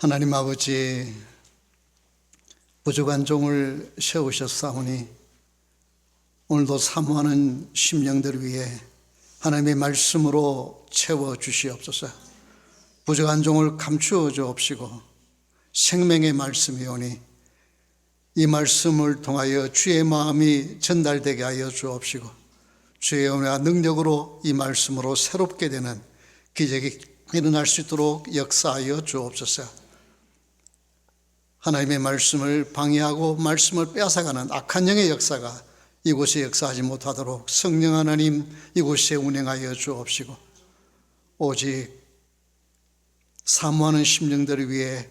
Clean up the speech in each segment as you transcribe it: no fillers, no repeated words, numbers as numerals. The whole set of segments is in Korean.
하나님 아버지, 부족한 종을 세우셨사오니 오늘도 사모하는 심령들 위해 하나님의 말씀으로 채워주시옵소서. 부족한 종을 감추어 주옵시고 생명의 말씀이 오니 이 말씀을 통하여 주의 마음이 전달되게 하여 주옵시고 주의 은혜와 능력으로 이 말씀으로 새롭게 되는 기적이 일어날 수 있도록 역사하여 주옵소서. 하나님의 말씀을 방해하고 말씀을 빼앗아가는 악한 영의 역사가 이곳에 역사하지 못하도록 성령 하나님 이곳에 운행하여 주옵시고 오직 사모하는 심령들을 위해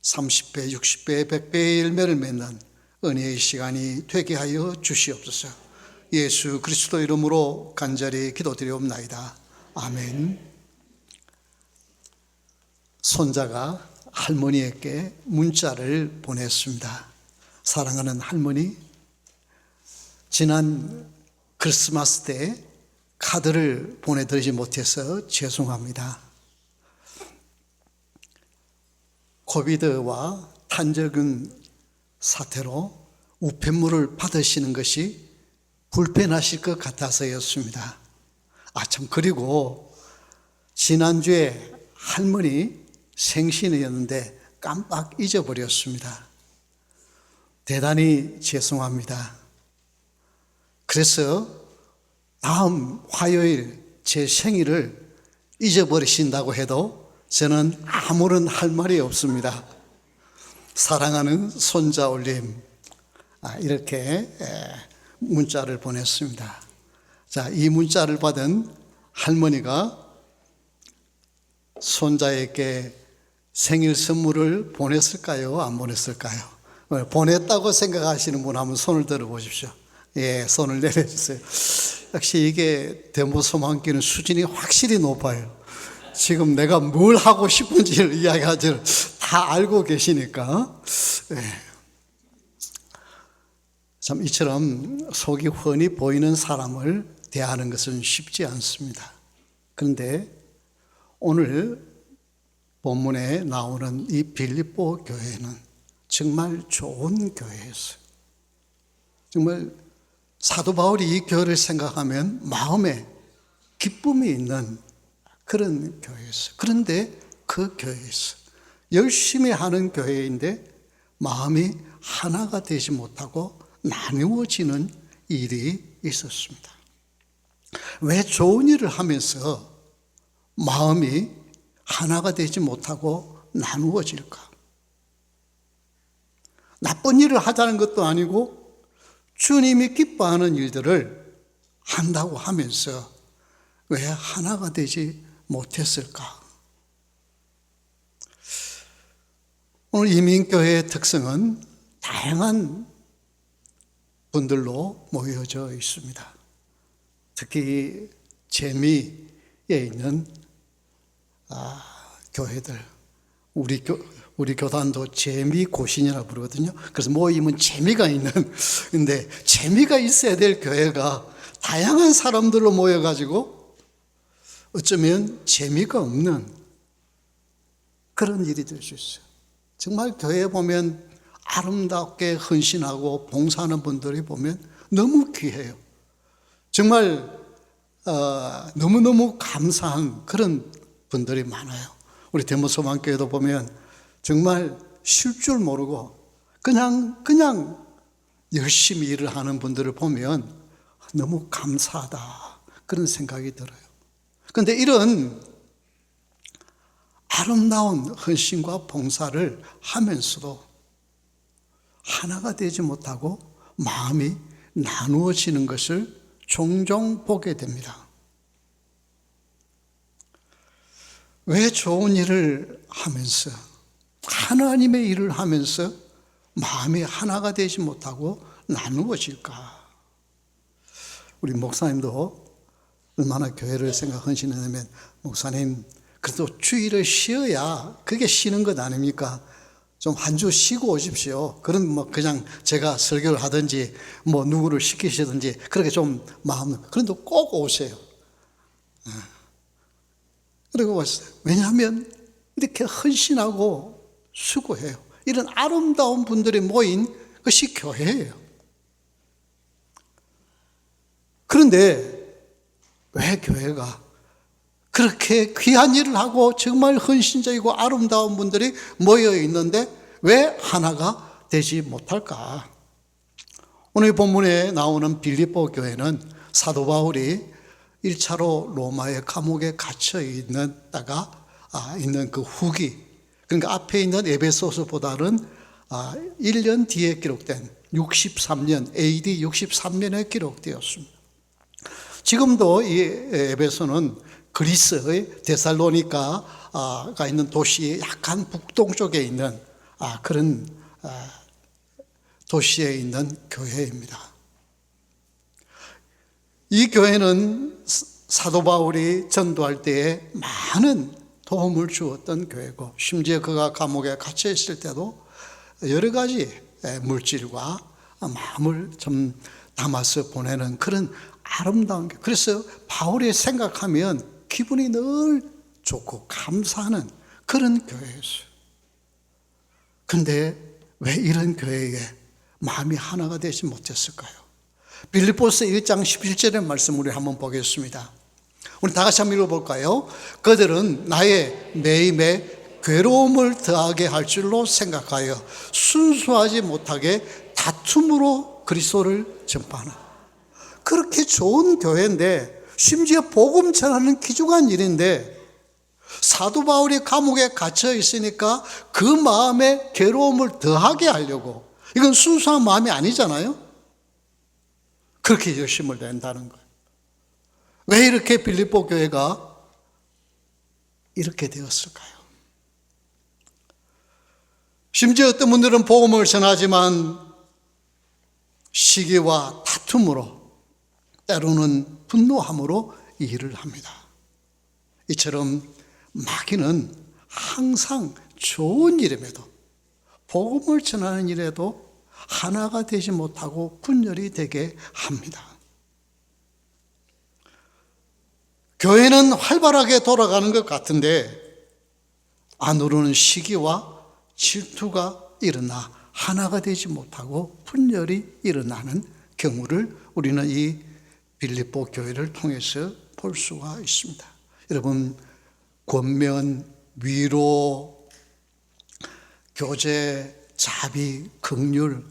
30배, 60배, 100배의 열매를 맺는 은혜의 시간이 되게 하여 주시옵소서. 예수 그리스도 이름으로 간절히 기도드리옵나이다. 아멘. 손자가 할머니에게 문자를 보냈습니다. 사랑하는 할머니, 지난 크리스마스 때 카드를 보내드리지 못해서 죄송합니다. 코비드와 탄저균 사태로 우편물을 받으시는 것이 불편하실 것 같아서였습니다. 그리고 지난주에 할머니 생신이었는데 깜빡 잊어버렸습니다. 대단히 죄송합니다. 그래서 다음 화요일 제 생일을 잊어버리신다고 해도 저는 아무런 할 말이 없습니다. 사랑하는 손자 올림, 이렇게 문자를 보냈습니다. 이 문자를 받은 할머니가 손자에게 생일 선물을 보냈을까요? 안 보냈을까요? 보냈다고 생각하시는 분 한번 손을 들어 보십시오. 예, 손을 내려주세요. 역시 이게 대모소망교는 수준이 확실히 높아요. 지금 내가 뭘 하고 싶은지를 이야기하지를 다 알고 계시니까. 예. 참 이처럼 속이 훤히 보이는 사람을 대하는 것은 쉽지 않습니다. 그런데 오늘 본문에 나오는 이 빌립보 교회는 정말 좋은 교회였어요. 정말 사도 바울이 이 교회를 생각하면 마음에 기쁨이 있는 그런 교회였어요. 그런데 그 교회에서 열심히 하는 교회인데 마음이 하나가 되지 못하고 나누어지는 일이 있었습니다. 왜 좋은 일을 하면서 마음이 하나가 되지 못하고 나누어질까? 나쁜 일을 하자는 것도 아니고 주님이 기뻐하는 일들을 한다고 하면서 왜 하나가 되지 못했을까? 오늘 이민교회의 특성은 다양한 분들로 모여져 있습니다. 특히 재미에 있는 교회들, 우리 교단도 재미고신이라고 부르거든요. 그래서 모임은 재미가 있는, 근데 재미가 있어야 될 교회가 다양한 사람들로 모여가지고 어쩌면 재미가 없는 그런 일이 될 수 있어요. 정말 교회에 보면 아름답게 헌신하고 봉사하는 분들이 보면 너무 귀해요. 정말 너무너무 감사한 그런 분들이 많아요. 우리 대모소망교회도 보면 정말 쉴 줄 모르고 그냥 열심히 일을 하는 분들을 보면 너무 감사하다 그런 생각이 들어요. 그런데 이런 아름다운 헌신과 봉사를 하면서도 하나가 되지 못하고 마음이 나누어지는 것을 종종 보게 됩니다. 왜 좋은 일을 하면서 하나님의 일을 하면서 마음이 하나가 되지 못하고 나누어질까? 우리 목사님도 얼마나 교회를 생각하시냐면 목사님 그래도 주일을 쉬어야 그게 쉬는 것 아닙니까? 좀 한 주 쉬고 오십시오. 그럼 그냥 제가 설교를 하든지 누구를 시키시든지 그렇게 좀 마음, 그런데 꼭 오세요. 그리고 왔어요. 왜냐하면 이렇게 헌신하고 수고해요. 이런 아름다운 분들이 모인 것이 교회예요. 그런데 왜 교회가 그렇게 귀한 일을 하고 정말 헌신적이고 아름다운 분들이 모여 있는데 왜 하나가 되지 못할까? 오늘 본문에 나오는 빌립보 교회는 사도 바울이 1차로 로마의 감옥에 갇혀 있는 그 후기, 그러니까 앞에 있는 에베소서보다는 1년 뒤에 기록된 63년, AD 63년에 기록되었습니다. 지금도 이 에베소는 그리스의 데살로니가가 있는 도시의 약간 북동쪽에 있는 그런 도시에 있는 교회입니다. 이 교회는 사도 바울이 전도할 때에 많은 도움을 주었던 교회고, 심지어 그가 감옥에 갇혀 있을 때도 여러 가지 물질과 마음을 좀 담아서 보내는 그런 아름다운 교회. 그래서 바울이 생각하면 기분이 늘 좋고 감사하는 그런 교회였어요. 근데 왜 이런 교회에 마음이 하나가 되지 못했을까요? 빌립보서 1장 11절의 말씀 우리 한번 보겠습니다. 우리 다 같이 한번 읽어볼까요? 그들은 나의 매임에 괴로움을 더하게 할 줄로 생각하여 순수하지 못하게 다툼으로 그리스도를 전파하나. 그렇게 좋은 교회인데, 심지어 복음 전하는 귀중한 일인데, 사도 바울이 감옥에 갇혀 있으니까 그 마음에 괴로움을 더하게 하려고, 이건 순수한 마음이 아니잖아요. 그렇게 열심을 낸다는 거예요. 왜 이렇게 빌립보 교회가 이렇게 되었을까요? 심지어 어떤 분들은 복음을 전하지만 시기와 다툼으로, 때로는 분노함으로 일을 합니다. 이처럼 마귀는 항상 좋은 일임에도, 복음을 전하는 일에도 하나가 되지 못하고 분열이 되게 합니다. 교회는 활발하게 돌아가는 것 같은데 안으로는 시기와 질투가 일어나 하나가 되지 못하고 분열이 일어나는 경우를 우리는 이 빌립보 교회를 통해서 볼 수가 있습니다. 여러분, 권면, 위로, 교제, 자비, 긍휼,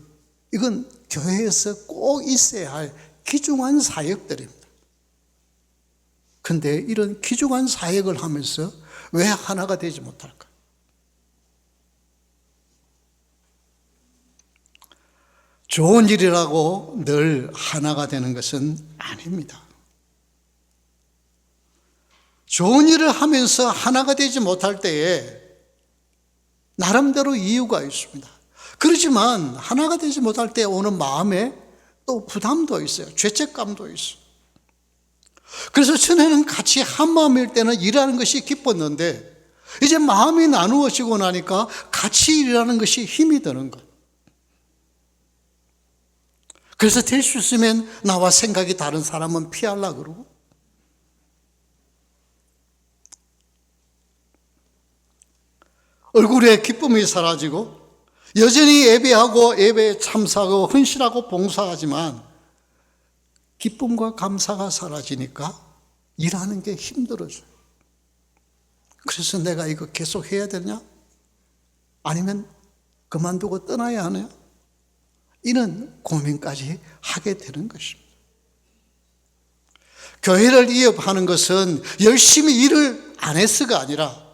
이건 교회에서 꼭 있어야 할 귀중한 사역들입니다. 그런데 이런 귀중한 사역을 하면서 왜 하나가 되지 못할까? 좋은 일이라고 늘 하나가 되는 것은 아닙니다. 좋은 일을 하면서 하나가 되지 못할 때에 나름대로 이유가 있습니다. 그렇지만 하나가 되지 못할 때 오는 마음에 또 부담도 있어요. 죄책감도 있어요. 그래서 전에는 같이 한 마음일 때는 일하는 것이 기뻤는데 이제 마음이 나누어지고 나니까 같이 일하는 것이 힘이 드는 거예요. 그래서 될 수 있으면 나와 생각이 다른 사람은 피하려고 그러고, 얼굴에 기쁨이 사라지고, 여전히 예배하고 예배에 참석하고 헌신하고 봉사하지만 기쁨과 감사가 사라지니까 일하는 게 힘들어져요. 그래서 내가 이거 계속 해야 되냐? 아니면 그만두고 떠나야 하냐? 이런 고민까지 하게 되는 것입니다. 교회를 이어하는 것은 열심히 일을 안 해서가 아니라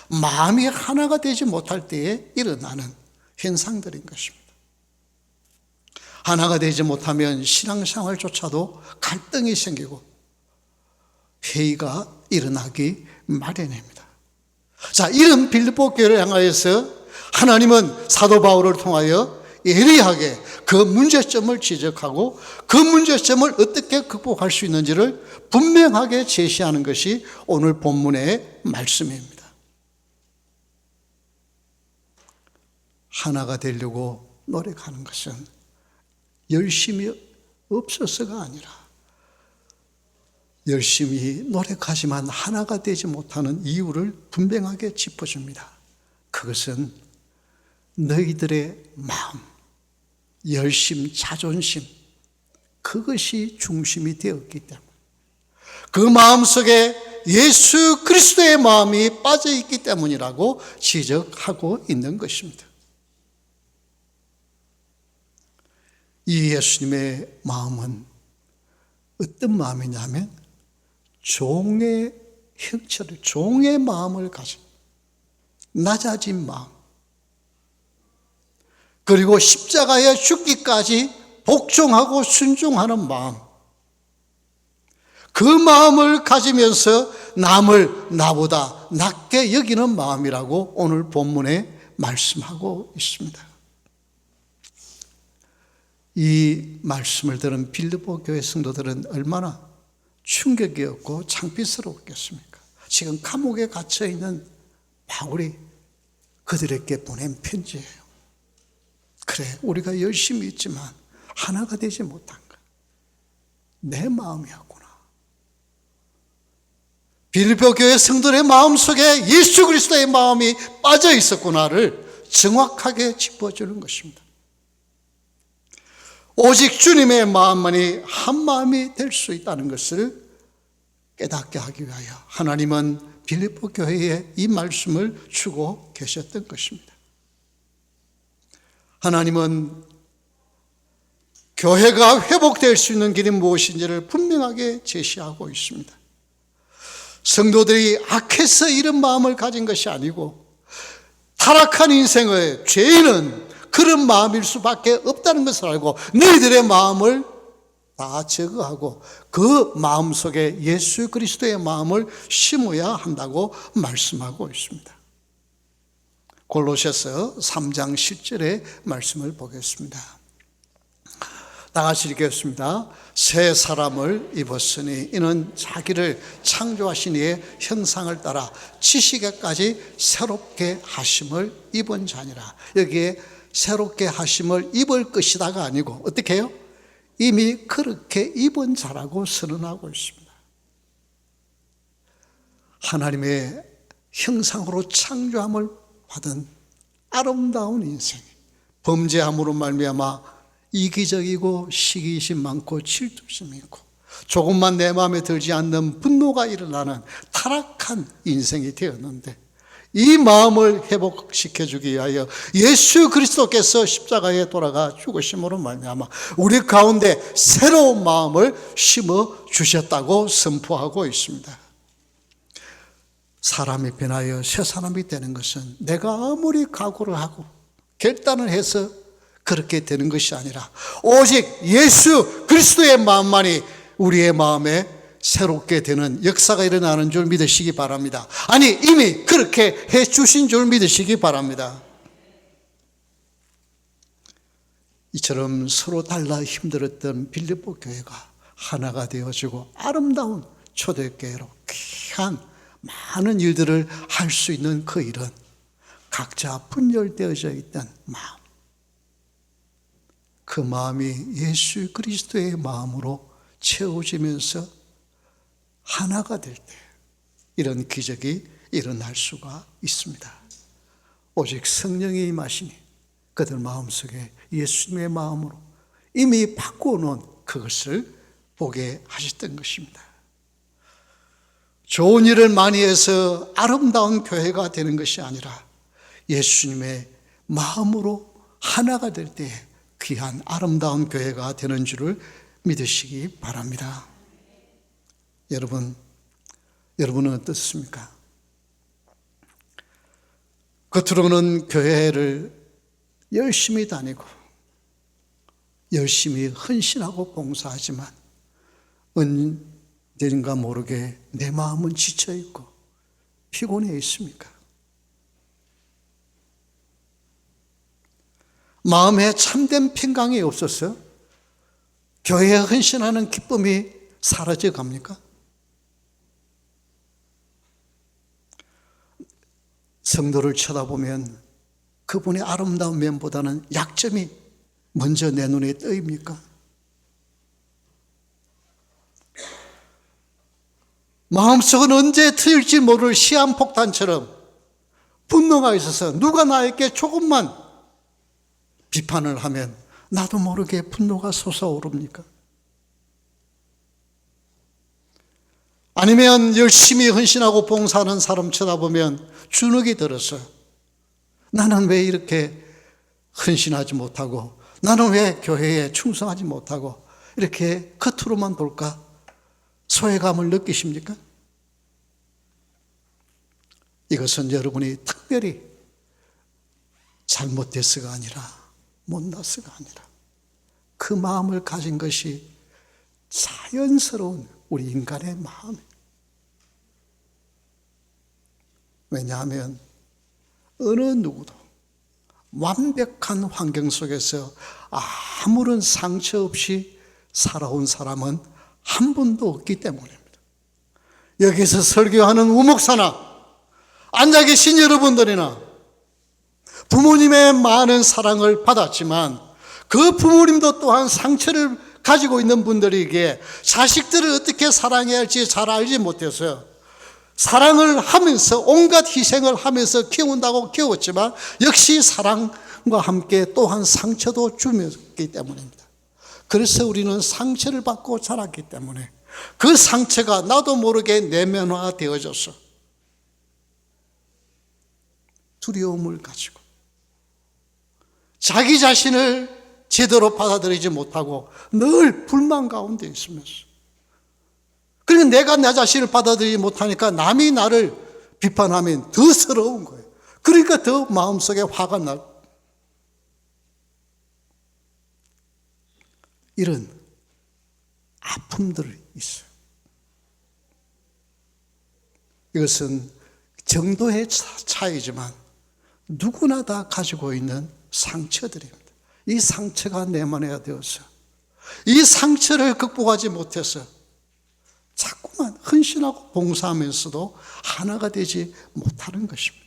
마음이 하나가 되지 못할 때에 일어나는 현상들인 것입니다. 하나가 되지 못하면 신앙생활조차도 갈등이 생기고 회의가 일어나기 마련입니다. 자, 이런 빌립보 교회를 향하여서 하나님은 사도 바울을 통하여 예리하게 그 문제점을 지적하고 그 문제점을 어떻게 극복할 수 있는지를 분명하게 제시하는 것이 오늘 본문의 말씀입니다. 하나가 되려고 노력하는 것은 열심히 없어서가 아니라 열심히 노력하지만 하나가 되지 못하는 이유를 분명하게 짚어줍니다. 그것은 너희들의 마음, 열심, 자존심, 그것이 중심이 되었기 때문에, 그 마음속에 예수 그리스도의 마음이 빠져있기 때문이라고 지적하고 있는 것입니다. 이 예수님의 마음은 어떤 마음이냐면 종의 형체를, 종의 마음을 가진 낮아진 마음, 그리고 십자가에 죽기까지 복종하고 순종하는 마음, 그 마음을 가지면서 남을 나보다 낮게 여기는 마음이라고 오늘 본문에 말씀하고 있습니다. 이 말씀을 들은 빌립보 교회 성도들은 얼마나 충격이었고 창피스러웠겠습니까? 지금 감옥에 갇혀 있는 바울이 그들에게 보낸 편지예요. 그래, 우리가 열심히 있지만 하나가 되지 못한 것, 내 마음이었구나. 빌립보 교회 성도의 마음속에 예수 그리스도의 마음이 빠져 있었구나를 정확하게 짚어주는 것입니다. 오직 주님의 마음만이 한 마음이 될 수 있다는 것을 깨닫게 하기 위하여 하나님은 빌립보 교회에 이 말씀을 주고 계셨던 것입니다. 하나님은 교회가 회복될 수 있는 길이 무엇인지를 분명하게 제시하고 있습니다. 성도들이 악해서 이런 마음을 가진 것이 아니고 타락한 인생의 죄인은 그런 마음일 수밖에 없다는 것을 알고 너희들의 마음을 다 제거하고 그 마음속에 예수 그리스도의 마음을 심어야 한다고 말씀하고 있습니다. 골로새서 3장 10절의 말씀을 보겠습니다. 다 같이 읽겠습니다. 새 사람을 입었으니 이는 자기를 창조하신 이의 형상을 따라 지식에까지 새롭게 하심을 입은 자니라. 여기에 새롭게 하심을 입을 것이다가 아니고 어떻게 해요? 이미 그렇게 입은 자라고 선언하고 있습니다. 하나님의 형상으로 창조함을 받은 아름다운 인생, 범죄함으로 말미암아 이기적이고 시기심 많고 질투심 있고 조금만 내 마음에 들지 않는 분노가 일어나는 타락한 인생이 되었는데, 이 마음을 회복시켜주기 위하여 예수 그리스도께서 십자가에 돌아가 죽으심으로 말미암아 우리 가운데 새로운 마음을 심어 주셨다고 선포하고 있습니다. 사람이 변하여 새 사람이 되는 것은 내가 아무리 각오를 하고 결단을 해서 그렇게 되는 것이 아니라 오직 예수 그리스도의 마음만이 우리의 마음에 새롭게 되는 역사가 일어나는 줄 믿으시기 바랍니다. 아니, 이미 그렇게 해 주신 줄 믿으시기 바랍니다. 이처럼 서로 달라 힘들었던 빌립보 교회가 하나가 되어지고 아름다운 초대교회로 귀한 많은 일들을 할 수 있는 그 일은 각자 분열되어져 있던 마음, 그 마음이 예수 그리스도의 마음으로 채워지면서 하나가 될 때 이런 기적이 일어날 수가 있습니다. 오직 성령이 임하시니 그들 마음속에 예수님의 마음으로 이미 바꾸어 놓은 그것을 보게 하셨던 것입니다. 좋은 일을 많이 해서 아름다운 교회가 되는 것이 아니라 예수님의 마음으로 하나가 될 때 귀한 아름다운 교회가 되는 줄을 믿으시기 바랍니다. 여러분은 어떻습니까? 겉으로는 교회를 열심히 다니고 열심히 헌신하고 봉사하지만 언젠가 모르게 내 마음은 지쳐있고 피곤해 있습니까? 마음에 참된 평강이 없어서 교회에 헌신하는 기쁨이 사라져 갑니까? 성도를 쳐다보면 그분의 아름다운 면보다는 약점이 먼저 내 눈에 떠입니까? 마음속은 언제 터질지 모를 시한폭탄처럼 분노가 있어서 누가 나에게 조금만 비판을 하면 나도 모르게 분노가 솟아오릅니까? 아니면 열심히 헌신하고 봉사하는 사람 쳐다보면 주눅이 들어서 나는 왜 이렇게 헌신하지 못하고, 나는 왜 교회에 충성하지 못하고 이렇게 겉으로만 볼까? 소외감을 느끼십니까? 이것은 여러분이 특별히 잘못돼서가 아니라, 못나서가 아니라 그 마음을 가진 것이 자연스러운 우리 인간의 마음이에요. 왜냐하면 어느 누구도 완벽한 환경 속에서 아무런 상처 없이 살아온 사람은 한 분도 없기 때문입니다. 여기서 설교하는 우목사나 앉아 계신 여러분들이나 부모님의 많은 사랑을 받았지만 그 부모님도 또한 상처를 가지고 있는 분들에게 자식들을 어떻게 사랑해야 할지 잘 알지 못해서 사랑을 하면서 온갖 희생을 하면서 키운다고 키웠지만 역시 사랑과 함께 또한 상처도 주었기 때문입니다. 그래서 우리는 상처를 받고 자랐기 때문에 그 상처가 나도 모르게 내면화되어져서 두려움을 가지고 자기 자신을 제대로 받아들이지 못하고 늘 불만 가운데 있으면서, 그러니까 내가 내 자신을 받아들이지 못하니까 남이 나를 비판하면 더 서러운 거예요. 그러니까 더 마음속에 화가 나. 이런 아픔들이 있어요. 이것은 정도의 차이지만 누구나 다 가지고 있는 상처들입니다. 이 상처가 내만해야 되어서 이 상처를 극복하지 못해서 자꾸만 헌신하고 봉사하면서도 하나가 되지 못하는 것입니다.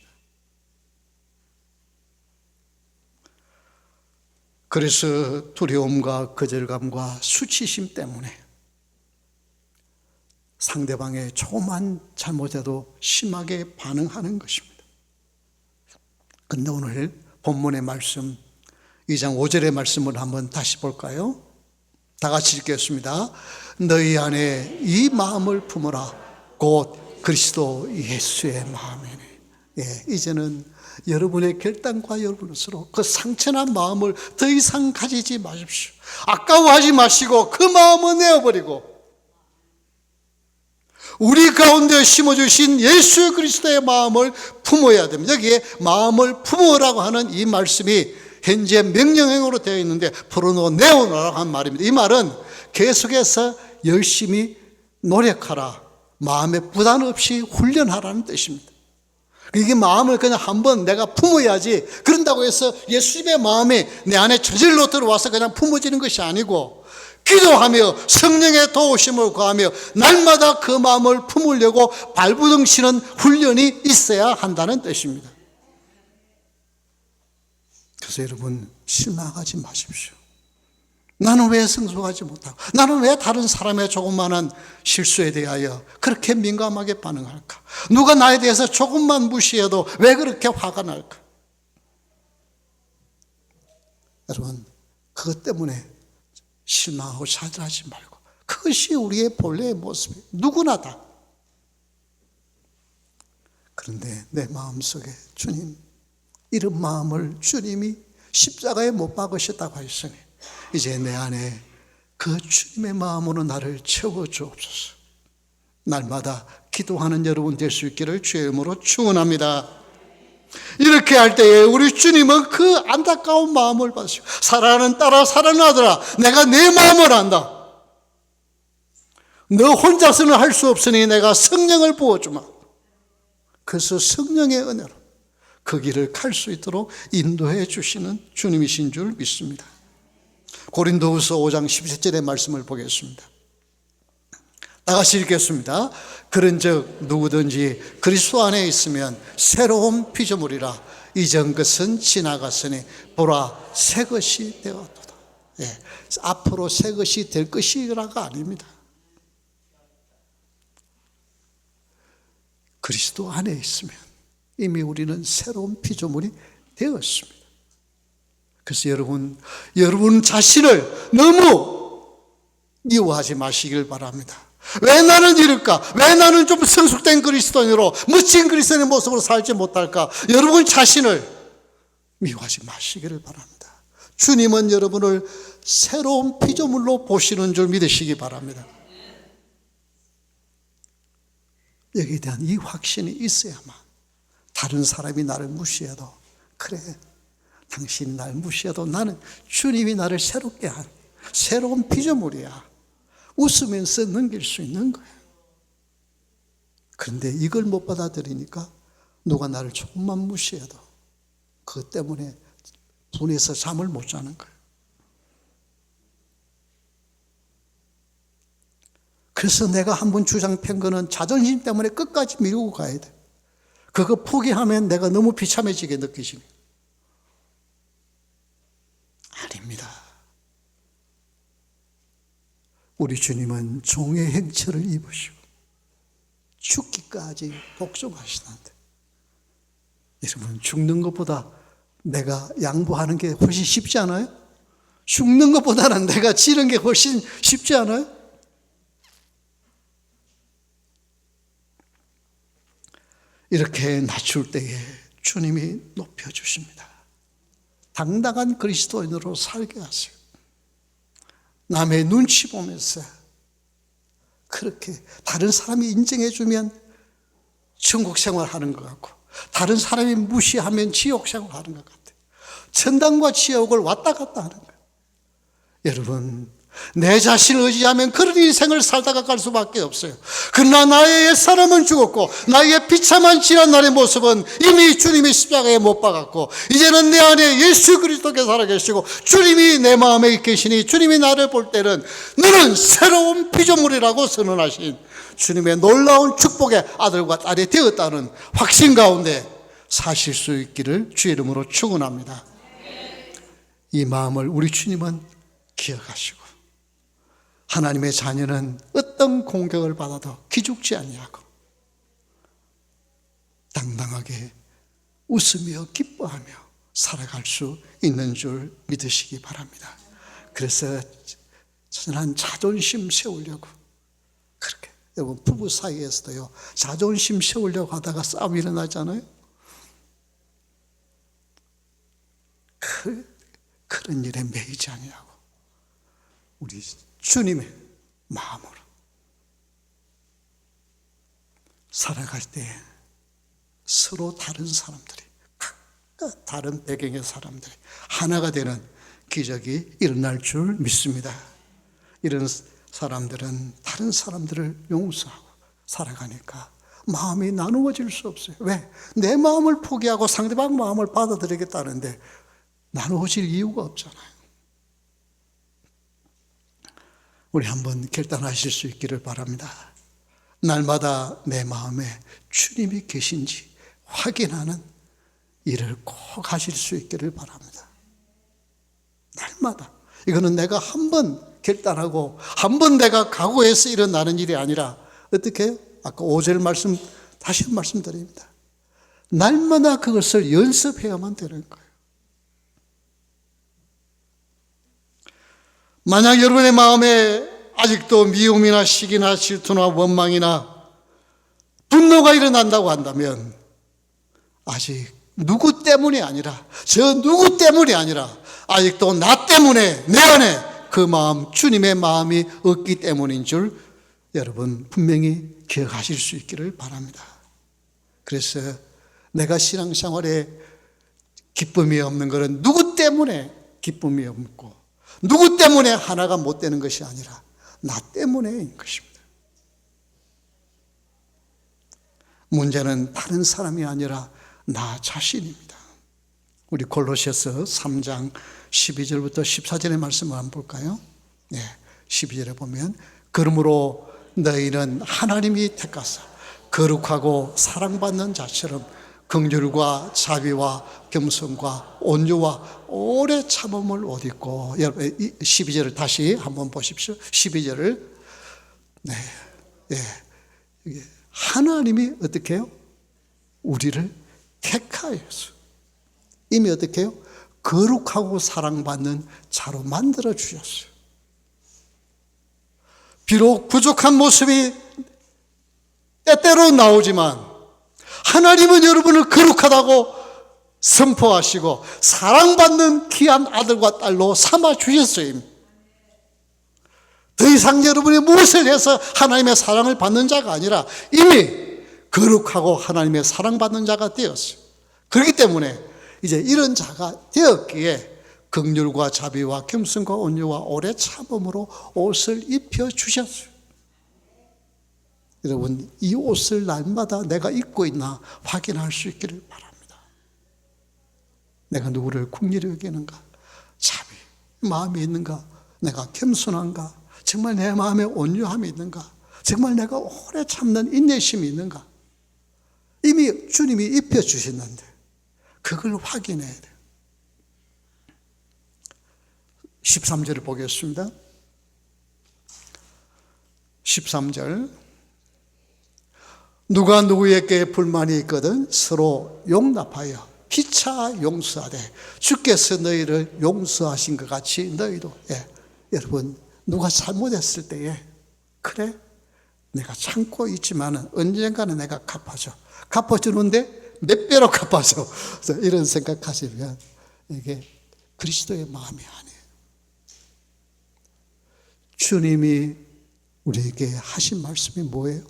그래서 두려움과 거절감과 수치심 때문에 상대방의 조그만 잘못에도 심하게 반응하는 것입니다. 그런데 오늘 본문의 말씀 2장 5절의 말씀을 한번 다시 볼까요? 다 같이 읽겠습니다. 너희 안에 이 마음을 품으라. 곧 그리스도 예수의 마음이네. 이제는 여러분의 결단과 여러분의 스스로 그 상처난 마음을 더 이상 가지지 마십시오. 아까워하지 마시고 그 마음을 내어버리고 우리 가운데 심어주신 예수 그리스도의 마음을 품어야 됩니다. 여기에 마음을 품으라고 하는 이 말씀이 현재 명령형으로 되어 있는데 프로노 네오노라고 하는 말입니다. 이 말은 계속해서 열심히 노력하라, 마음에 부담 없이 훈련하라는 뜻입니다. 이게 마음을 그냥 한번 내가 품어야지, 그런다고 해서 예수님의 마음이 내 안에 저절로 들어와서 그냥 품어지는 것이 아니고 기도하며 성령의 도우심을 구하며 날마다 그 마음을 품으려고 발부둥치는 훈련이 있어야 한다는 뜻입니다. 그래서 여러분 실망하지 마십시오. 나는 왜 성숙하지 못하고, 나는 왜 다른 사람의 조그마한 실수에 대하여 그렇게 민감하게 반응할까? 누가 나에 대해서 조금만 무시해도 왜 그렇게 화가 날까? 여러분 그것 때문에 실망하고 좌절하지 말고, 그것이 우리의 본래의 모습이에요. 누구나 다. 그런데 내 마음속에 주님, 이런 마음을 주님이 십자가에 못 박으셨다고 하셨으니 이제 내 안에 그 주님의 마음으로 나를 채워주옵소서. 날마다 기도하는 여러분 될 수 있기를 주의 이름으로 축원합니다. 이렇게 할 때에 우리 주님은 그 안타까운 마음을 받으시고, 사랑하는 딸아, 사랑하는 아들아, 내가 내 마음을 안다. 너 혼자서는 할 수 없으니 내가 성령을 부어주마. 그래서 성령의 은혜로 그 길을 갈 수 있도록 인도해 주시는 주님이신 줄 믿습니다. 고린도후서 5장 17절의 말씀을 보겠습니다. 다 같이 읽겠습니다. 그런즉 누구든지 그리스도 안에 있으면 새로운 피조물이라. 이전 것은 지나갔으니 보라 새 것이 되었도다. 앞으로 새 것이 될 것이라가 아닙니다. 그리스도 안에 있으면 이미 우리는 새로운 피조물이 되었습니다. 그래서 여러분 자신을 너무 미워하지 마시길 바랍니다. 왜 나는 이럴까? 왜 나는 좀 성숙된 그리스도인으로 멋진 그리스도인의 모습으로 살지 못할까? 여러분 자신을 미워하지 마시기를 바랍니다. 주님은 여러분을 새로운 피조물로 보시는 줄 믿으시기 바랍니다. 여기에 대한 이 확신이 있어야만 다른 사람이 나를 무시해도, 그래, 당신이 나를 무시해도 나는 주님이 나를 새롭게 한 새로운 피조물이야, 웃으면서 넘길 수 있는 거예요. 그런데 이걸 못 받아들이니까 누가 나를 조금만 무시해도 그것 때문에 분해서 잠을 못 자는 거예요. 그래서 내가 한번 주장 편 거는 자존심 때문에 끝까지 밀고 가야 돼. 그거 포기하면 내가 너무 비참해지게 느끼시네. 아닙니다. 우리 주님은 종의 행체를 입으시고 죽기까지 복종하시는데, 여러분 죽는 것보다 내가 양보하는 게 훨씬 쉽지 않아요? 죽는 것보다는 내가 지는 게 훨씬 쉽지 않아요? 이렇게 낮출 때에 주님이 높여주십니다. 당당한 그리스도인으로 살게 하세요. 남의 눈치 보면서 그렇게 다른 사람이 인정해주면 천국 생활하는 것 같고, 다른 사람이 무시하면 지옥 생활하는 것 같아요. 천당과 지옥을 왔다 갔다 하는 거예요. 여러분, 내 자신을 의지하면 그런 인생을 살다가 갈 수밖에 없어요. 그러나 나의 옛사람은 죽었고 나의 비참한 지난날의 모습은 이미 주님이 십자가에 못 박았고, 이제는 내 안에 예수 그리스도께 살아계시고 주님이 내 마음에 계시니 주님이 나를 볼 때는 너는 새로운 피조물이라고 선언하신 주님의 놀라운 축복의 아들과 딸이 되었다는 확신 가운데 사실 수 있기를 주의 이름으로 축원합니다. 이 마음을 우리 주님은 기억하시고, 하나님의 자녀는 어떤 공격을 받아도 기죽지 아니하고 당당하게 웃으며 기뻐하며 살아갈 수 있는 줄 믿으시기 바랍니다. 그래서 저는 자존심 세우려고, 그렇게 여러분 부부 사이에서도요, 자존심 세우려고 하다가 싸움이 일어나잖아요. 그런 일에 매이지 아니하고 우리 주님의 마음으로 살아갈 때 서로 다른 사람들이, 각각 다른 배경의 사람들이 하나가 되는 기적이 일어날 줄 믿습니다. 이런 사람들은 다른 사람들을 용서하고 살아가니까 마음이 나누어질 수 없어요. 왜? 내 마음을 포기하고 상대방 마음을 받아들이겠다는데 나누어질 이유가 없잖아요. 우리 한번 결단하실 수 있기를 바랍니다. 날마다 내 마음에 주님이 계신지 확인하는 일을 꼭 하실 수 있기를 바랍니다. 날마다. 이거는 내가 한 번 결단하고 한 번 내가 각오해서 일어나는 일이 아니라, 어떻게 해요? 아까 5절 말씀 다시 한 말씀드립니다. 날마다 그것을 연습해야만 되는 거예요. 만약 여러분의 마음에 아직도 미움이나 시기나 질투나 원망이나 분노가 일어난다고 한다면, 아직 누구 때문이 아니라, 저 누구 때문이 아니라 아직도 나 때문에 내 안에 그 마음, 주님의 마음이 없기 때문인 줄 여러분 분명히 기억하실 수 있기를 바랍니다. 그래서 내가 신앙생활에 기쁨이 없는 것은 누구 때문에 기쁨이 없고, 누구 때문에 하나가 못 되는 것이 아니라 나 때문에인 것입니다. 문제는 다른 사람이 아니라 나 자신입니다. 우리 골로새서 3장 12절부터 14절의 말씀을 한번 볼까요? 네, 12절에 보면, 그러므로 너희는 하나님이 택하사 거룩하고 사랑받는 자처럼 긍휼과 자비와 겸손과 온유와 오래 참음을 옷 입고. 여러분 12절을 다시 한번 보십시오. 12절을. 네, 네. 하나님이 어떻게 해요? 우리를 택하여서 이미 어떻게 해요? 거룩하고 사랑받는 자로 만들어 주셨어요. 비록 부족한 모습이 때때로 나오지만 하나님은 여러분을 거룩하다고 선포하시고 사랑받는 귀한 아들과 딸로 삼아 주셨어요. 더 이상 여러분이 무엇을 해서 하나님의 사랑을 받는 자가 아니라 이미 거룩하고 하나님의 사랑받는 자가 되었어요. 그렇기 때문에 이제 이런 자가 되었기에 긍휼과 자비와 겸손과 온유와 오래 참음으로 옷을 입혀 주셨어요. 여러분, 이 옷을 날마다 내가 입고 있나 확인할 수 있기를 바랍니다. 내가 누구를 긍휼히 여기는가? 자비, 마음이 있는가? 내가 겸손한가? 정말 내 마음에 온유함이 있는가? 정말 내가 오래 참는 인내심이 있는가? 이미 주님이 입혀주셨는데 그걸 확인해야 돼요. 13절을 보겠습니다. 13절, 누가 누구에게 불만이 있거든 서로 용납하여 피차 용서하되 주께서 너희를 용서하신 것 같이 너희도. 여러분, 누가 잘못했을 때에 그래 내가 참고 있지만 언젠가는 내가 갚아주는데 몇 배로 갚아줘. 이런 생각하시면 이게 그리스도의 마음이 아니에요. 주님이 우리에게 하신 말씀이 뭐예요?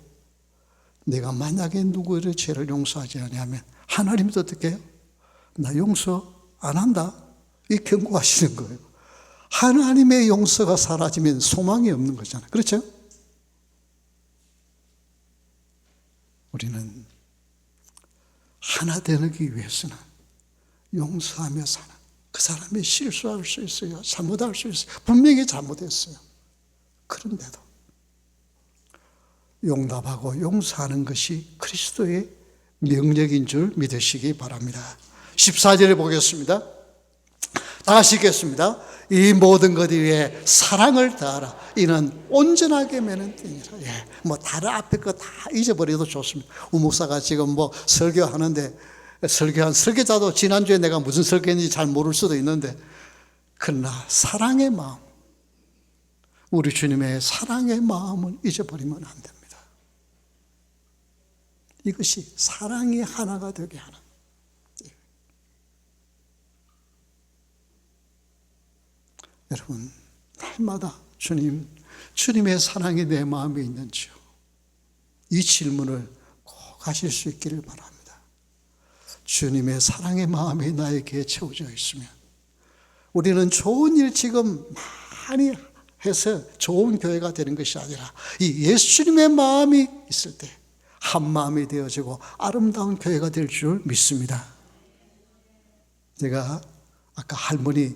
내가 만약에 누구를 죄를 용서하지 않으면 하나님도 어떻게 해요? 나 용서 안 한다. 이 경고하시는 거예요. 하나님의 용서가 사라지면 소망이 없는 거잖아요. 그렇죠? 우리는 하나 되기 위해서는 용서하며 사는, 그 사람이 실수할 수 있어요. 잘못할 수 있어요. 분명히 잘못했어요. 그런데도 용납하고 용서하는 것이 그리스도의 명령인 줄 믿으시기 바랍니다. 14절을 보겠습니다. 다시 읽겠습니다. 이 모든 것 위에 사랑을 다하라. 이는 온전하게 매는 등이라. 다른 앞에 거 다 잊어버려도 좋습니다. 우목사가 지금 설교하는데 설교한 설교자도 지난주에 내가 무슨 설교했는지 잘 모를 수도 있는데, 그러나 사랑의 마음, 우리 주님의 사랑의 마음을 잊어버리면 안 됩니다. 이것이 사랑이 하나가 되게 하는. 여러분, 날마다 주님의 사랑이 내 마음에 있는지요? 이 질문을 꼭 하실 수 있기를 바랍니다. 주님의 사랑의 마음이 나에게 채워져 있으면 우리는 좋은 일 지금 많이 해서 좋은 교회가 되는 것이 아니라 이 예수님의 마음이 있을 때 한 마음이 되어지고 아름다운 교회가 될 줄 믿습니다. 제가 아까 할머니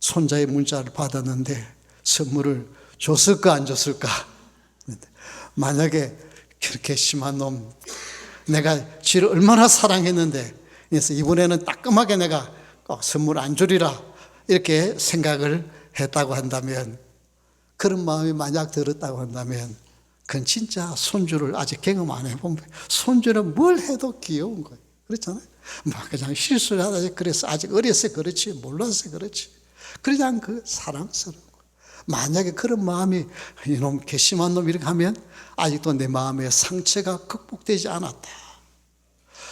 손자의 문자를 받았는데 선물을 줬을까 안 줬을까? 만약에 그렇게 심한 놈, 내가 쥐를 얼마나 사랑했는데, 그래서 이번에는 따끔하게 내가 선물 안 주리라 이렇게 생각을 했다고 한다면, 그런 마음이 만약 들었다고 한다면 그건 진짜 손주를 아직 경험 안 해본 거예요. 손주는 뭘 해도 귀여운 거예요. 그렇잖아요. 그냥 실수를 하다 그래서 아직 어려서 그렇지, 몰라서 그렇지. 그냥 그 사랑스러운 거. 만약에 그런 마음이 이놈 괘씸한 놈 이렇게 하면 아직도 내 마음의 상처가 극복되지 않았다.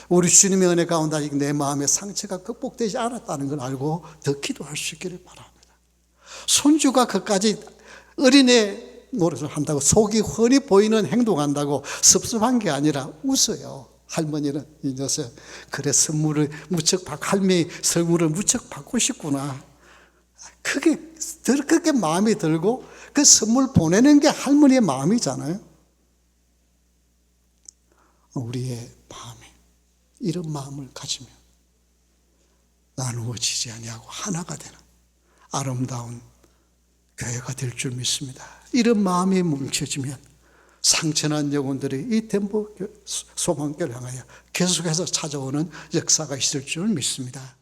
우리 주님의 은혜 가운데 아직 내 마음의 상처가 극복되지 않았다는 걸 알고 더 기도할 수 있기를 바랍니다. 손주가 그까지 어린애 노릇을 한다고 속이 훤히 보이는 행동한다고 섭섭한 게 아니라 웃어요. 할머니는 이 녀석 그래 선물을 무척 할머니 선물을 무척 받고 싶구나. 그게 마음이 들고 그 선물 보내는 게 할머니의 마음이잖아요. 우리의 마음에 이런 마음을 가지면 나누어지지 아니하고 하나가 되는 아름다운 교회가 될 줄 믿습니다. 이런 마음이 뭉쳐지면 상처난 영혼들이 이 덴버 소망교를 향하여 계속해서 찾아오는 역사가 있을 줄 믿습니다.